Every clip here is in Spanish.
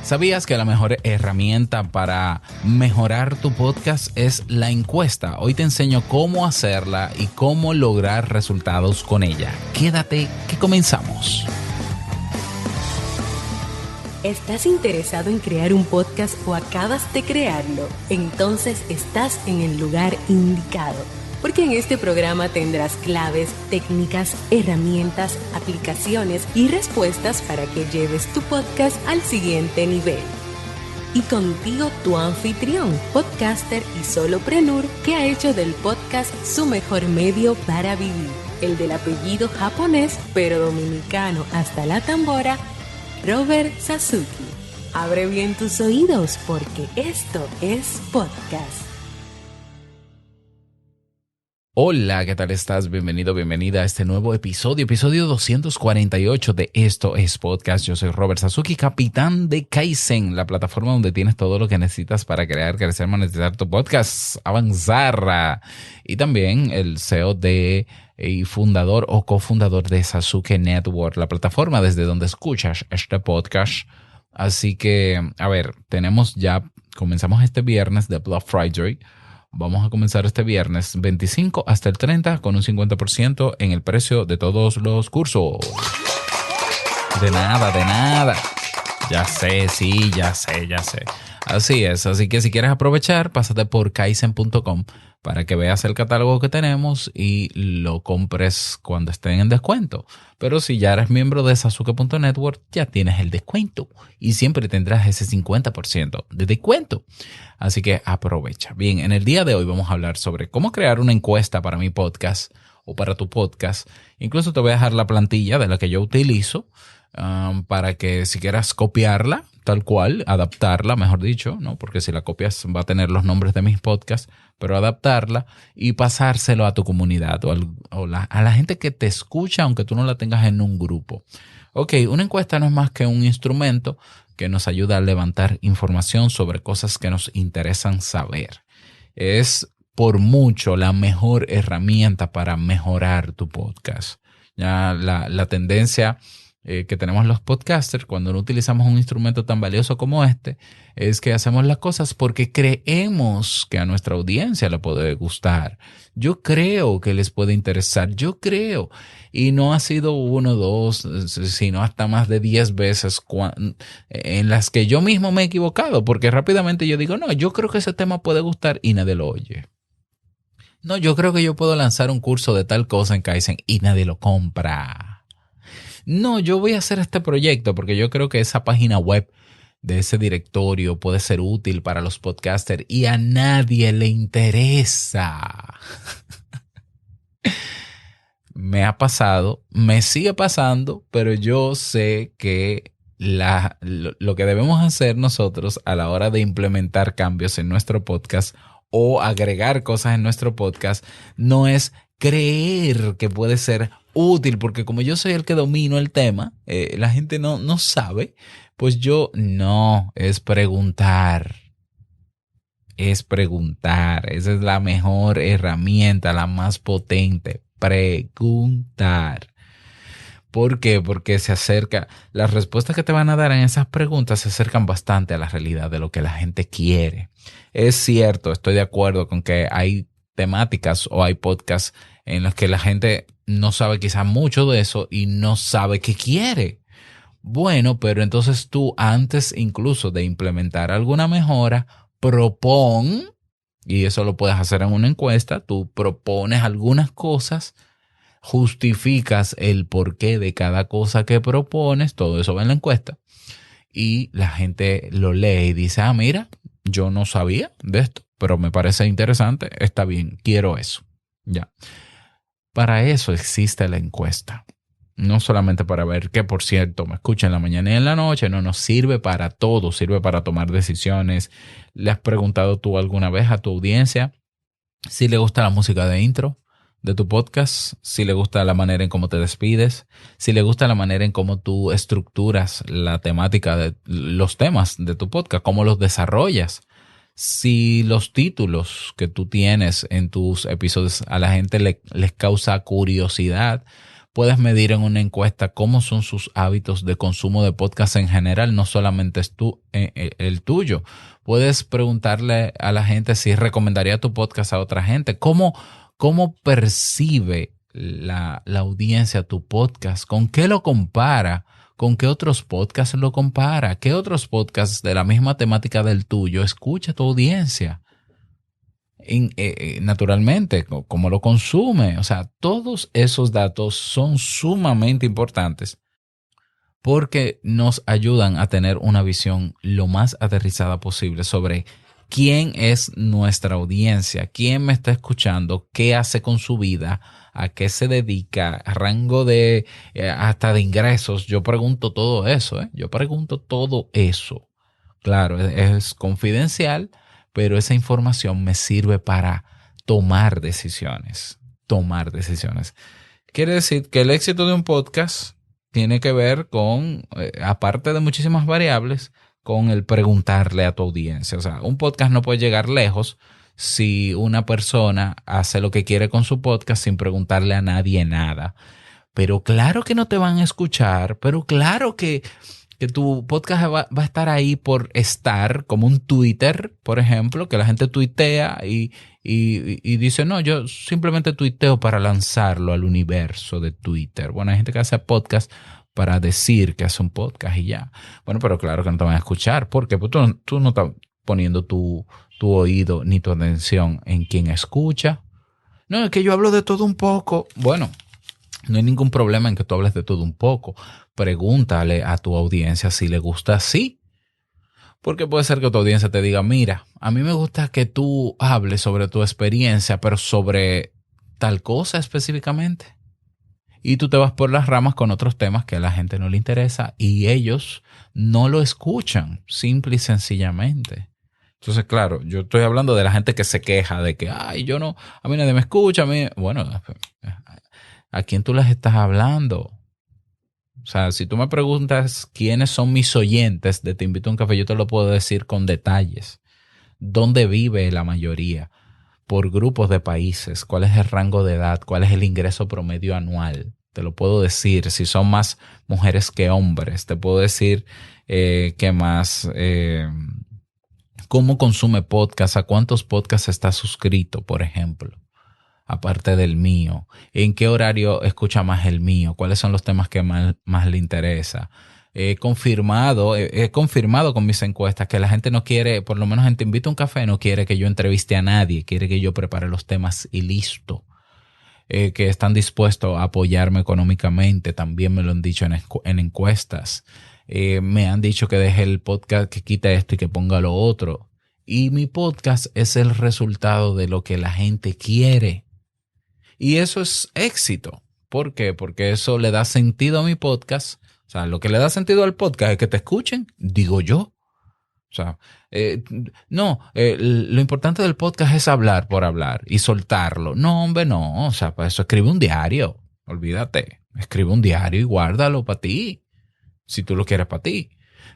¿Sabías que la mejor herramienta para mejorar tu podcast es la encuesta? Hoy te enseño cómo hacerla y cómo lograr resultados con ella. Quédate que comenzamos. ¿Estás interesado en crear un podcast o acabas de crearlo? Entonces estás en el lugar indicado, porque en este programa tendrás claves, técnicas, herramientas, aplicaciones y respuestas para que lleves tu podcast al siguiente nivel. Y contigo tu anfitrión, podcaster y solopreneur que ha hecho del podcast su mejor medio para vivir, el del apellido japonés pero dominicano hasta la tambora, Robert Sasuki. Abre bien tus oídos porque esto es podcast. Hola, ¿qué tal estás? Bienvenido, bienvenida a este nuevo episodio 248 de Esto es Podcast. Yo soy Robert Sasuki, capitán de Kaizen, la plataforma donde tienes todo lo que necesitas para crear, crecer, monetizar tu podcast, avanzar. Y también el CEO y fundador o cofundador de Sasuke Network, la plataforma desde donde escuchas este podcast. Así que, comenzamos este viernes de Black Friday. Vamos a comenzar este viernes 25 hasta el 30 con un 50% en el precio de todos los cursos. De nada. Ya sé. Así es, así que si quieres aprovechar, pásate por kaizen.com para que veas el catálogo que tenemos y lo compres cuando estén en descuento. Pero si ya eres miembro de Sasuke.network, ya tienes el descuento y siempre tendrás ese 50% de descuento. Así que aprovecha. Bien, en el día de hoy vamos a hablar sobre cómo crear una encuesta para mi podcast o para tu podcast. Incluso te voy a dejar la plantilla de la que yo utilizo para que si quieras copiarla, tal cual, adaptarla, mejor dicho, ¿no? Porque si la copias va a tener los nombres de mis podcasts, pero adaptarla y pasárselo a tu comunidad o a la gente que te escucha, aunque tú no la tengas en un grupo. Ok, una encuesta no es más que un instrumento que nos ayuda a levantar información sobre cosas que nos interesan saber. Es por mucho la mejor herramienta para mejorar tu podcast. Ya la tendencia que tenemos los podcasters cuando no utilizamos un instrumento tan valioso como este es que hacemos las cosas porque creemos que a nuestra audiencia le puede gustar. Yo creo que les puede interesar, y no ha sido uno, dos, sino hasta más de 10 veces en las que yo mismo me he equivocado, porque rápidamente yo digo, no, yo creo que ese tema puede gustar y nadie lo oye. No, yo creo que yo puedo lanzar un curso de tal cosa en Kaizen y nadie lo compra. No, yo voy a hacer este proyecto porque yo creo que esa página web de ese directorio puede ser útil para los podcasters y a nadie le interesa. Me ha pasado, me sigue pasando, pero yo sé que lo que debemos hacer nosotros a la hora de implementar cambios en nuestro podcast o agregar cosas en nuestro podcast no es creer que puede ser útil, porque como yo soy el que domino el tema, la gente no sabe, pues es preguntar. Es preguntar. Esa es la mejor herramienta, la más potente. Preguntar. ¿Por qué? Porque las respuestas que te van a dar en esas preguntas se acercan bastante a la realidad de lo que la gente quiere. Es cierto, estoy de acuerdo con que hay temáticas o hay podcasts en los que la gente no sabe quizás mucho de eso y no sabe qué quiere. Bueno, pero entonces tú antes incluso de implementar alguna mejora, propón, y eso lo puedes hacer en una encuesta, tú propones algunas cosas, justificas el porqué de cada cosa que propones, todo eso va en la encuesta, y la gente lo lee y dice, mira, yo no sabía de esto, pero me parece interesante, está bien, quiero eso. Ya. Para eso existe la encuesta. No solamente para ver que, por cierto, me escucha en la mañana y en la noche, no nos sirve para todo, sirve para tomar decisiones. ¿Le has preguntado tú alguna vez a tu audiencia si le gusta la música de intro de tu podcast? Si le gusta la manera en cómo te despides, si le gusta la manera en cómo tú estructuras la temática de los temas de tu podcast, cómo los desarrollas. Si los títulos que tú tienes en tus episodios a la gente les causa curiosidad, Puedes medir en una encuesta cómo son sus hábitos de consumo de podcast en general, no solamente es el tuyo. Puedes preguntarle a la gente si recomendaría tu podcast a otra gente. ¿Cómo percibe la audiencia tu podcast? ¿Con qué lo compara? ¿Con qué otros podcasts lo compara? ¿Qué otros podcasts de la misma temática del tuyo escucha tu audiencia? Naturalmente, cómo lo consume. O sea, todos esos datos son sumamente importantes porque nos ayudan a tener una visión lo más aterrizada posible sobre quién es nuestra audiencia, quién me está escuchando, qué hace con su vida, a qué se dedica, rango de hasta de ingresos. Yo pregunto todo eso, ¿eh? Yo pregunto todo eso. Claro, es confidencial, pero esa información me sirve para tomar decisiones. Tomar decisiones. Quiere decir que el éxito de un podcast tiene que ver con, aparte de muchísimas variables, con el preguntarle a tu audiencia. O sea, un podcast no puede llegar lejos si una persona hace lo que quiere con su podcast sin preguntarle a nadie nada. Pero claro que no te van a escuchar, pero claro que tu podcast va a estar ahí por estar, como un Twitter, por ejemplo, que la gente tuitea y dice, no, yo simplemente tuiteo para lanzarlo al universo de Twitter. Bueno, hay gente que hace podcast para decir que hace un podcast y ya. Bueno, pero claro que no te van a escuchar, porque pues, tú no estás poniendo tu oído ni tu atención en quien escucha. No, es que yo hablo de todo un poco. Bueno, no hay ningún problema en que tú hables de todo un poco. Pregúntale a tu audiencia si le gusta así. Porque puede ser que tu audiencia te diga, mira, a mí me gusta que tú hables sobre tu experiencia, pero sobre tal cosa específicamente. Y tú te vas por las ramas con otros temas que a la gente no le interesa y ellos no lo escuchan, simple y sencillamente. Entonces, claro, yo estoy hablando de la gente que se queja de que, ay, yo no, a mí nadie me escucha, a mí, bueno, ¿a quién tú les estás hablando? O sea, si tú me preguntas quiénes son mis oyentes de Te Invito a un Café, yo te lo puedo decir con detalles. ¿Dónde vive la mayoría? Por grupos de países, cuál es el rango de edad, cuál es el ingreso promedio anual. Te lo puedo decir, si son más mujeres que hombres. Te puedo decir qué más, cómo consume podcast, a cuántos podcasts está suscrito, por ejemplo, aparte del mío. ¿En qué horario escucha más el mío? ¿Cuáles son los temas que más le interesa? He confirmado con mis encuestas que la gente no quiere, por lo menos en Te Invito a un Café, no quiere que yo entreviste a nadie, quiere que yo prepare los temas y listo. Que están dispuestos a apoyarme económicamente, también me lo han dicho en encuestas. Me han dicho que deje el podcast, que quite esto y que ponga lo otro. Y mi podcast es el resultado de lo que la gente quiere. Y eso es éxito. ¿Por qué? Porque eso le da sentido a mi podcast. O sea, lo que le da sentido al podcast es que te escuchen, digo yo. O sea, lo importante del podcast es hablar por hablar y soltarlo. No, hombre, no. O sea, para eso escribe un diario. Olvídate. Escribe un diario y guárdalo para ti. Si tú lo quieres para ti.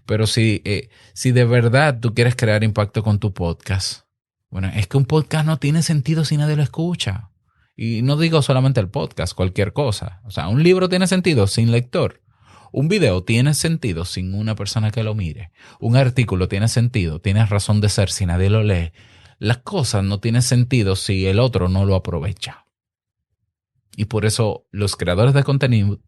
Pero si de verdad tú quieres crear impacto con tu podcast, bueno, es que un podcast no tiene sentido si nadie lo escucha. Y no digo solamente el podcast, cualquier cosa. O sea, un libro tiene sentido sin lector. Un video tiene sentido sin una persona que lo mire. Un artículo tiene sentido, tiene razón de ser si nadie lo lee. Las cosas no tienen sentido si el otro no lo aprovecha. Y por eso los creadores de contenidos,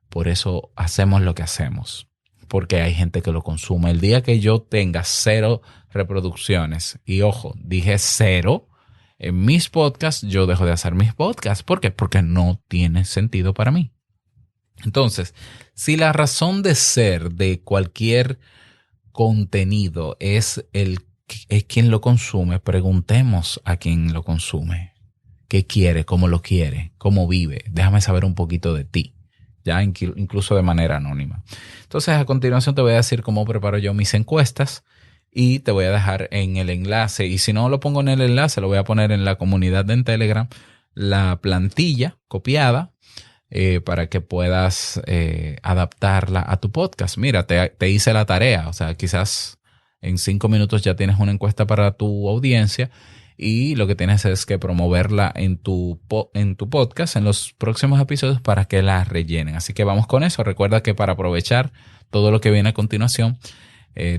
por eso hacemos lo que hacemos. Porque hay gente que lo consume. El día que yo tenga 0 reproducciones, y ojo, dije 0, en mis podcasts, yo dejo de hacer mis podcasts. ¿Por qué? Porque no tiene sentido para mí. Entonces, si la razón de ser de cualquier contenido es quien lo consume, preguntemos a quien lo consume. ¿Qué quiere? ¿Cómo lo quiere? ¿Cómo vive? Déjame saber un poquito de ti, ya incluso de manera anónima. Entonces, a continuación te voy a decir cómo preparo yo mis encuestas y te voy a dejar en el enlace. Y si no lo pongo en el enlace, lo voy a poner en la comunidad en Telegram, la plantilla copiada, para que puedas adaptarla a tu podcast. Mira, te hice la tarea. O sea, quizás en 5 minutos ya tienes una encuesta para tu audiencia y lo que tienes es que promoverla en tu podcast en los próximos episodios para que la rellenen. Así que vamos con eso. Recuerda que para aprovechar todo lo que viene a continuación,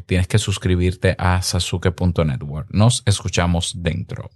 tienes que suscribirte a sasuke.network. Nos escuchamos dentro.